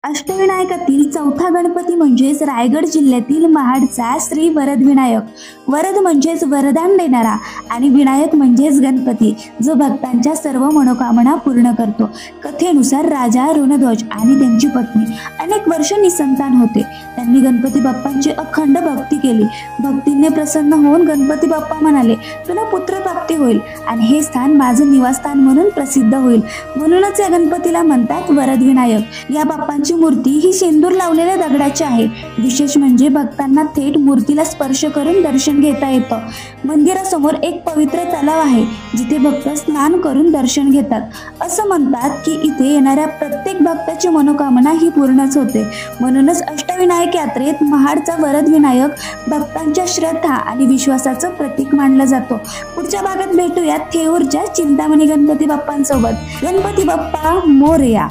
अष्टविनायकातील चौथा गणपती म्हणजेच रायगड जिल्ह्यातील महाडचा श्री वरदविनायक। वरद म्हणजेच वरदान देणारा आणि विनायक म्हणजेच गणपती, जो भक्तांच्या सर्व मनोकामना पूर्ण करतो। कथेनुसार राजा ऋणध्वज आणि त्यांची पत्नी अनेक वर्ष निसंतान होते। त्यांनी गणपती बाप्पांची अखंड भक्ती केली। भक्तीने प्रसन्न होऊन गणपती बाप्पा म्हणाले, तुला पुत्रप्राप्ती होईल आणि हे स्थान माझं निवासस्थान म्हणून प्रसिद्ध होईल। म्हणूनच या गणपतीला म्हणतात वरदविनायक। या बाप्पांची मूर्ती ही शेंदूर लावलेल्या दगडाची आहे। विशेष म्हणजे भक्तांना थेट मूर्तीला स्पर्श करून दर्शन घेता येतं। मंदिरासमोर एक पवित्र तलाव आहे, जिथे भक्त स्नान करून दर्शन घेतात। असं म्हणतात की इथे येणाऱ्या प्रत्येक भक्ताची मनोकामना ही पूर्णच होते। म्हणूनच अष्टविनायक यात्रेत महाडचा वरदविनायक भक्तांच्या श्रद्धा आणि विश्वासाचं प्रतीक मानला जातो। पुढच्या भागात भेटूया थेऊरच्या चिंतामणी गणपती बाप्पांसोबत। गणपती बाप्पा मोरया।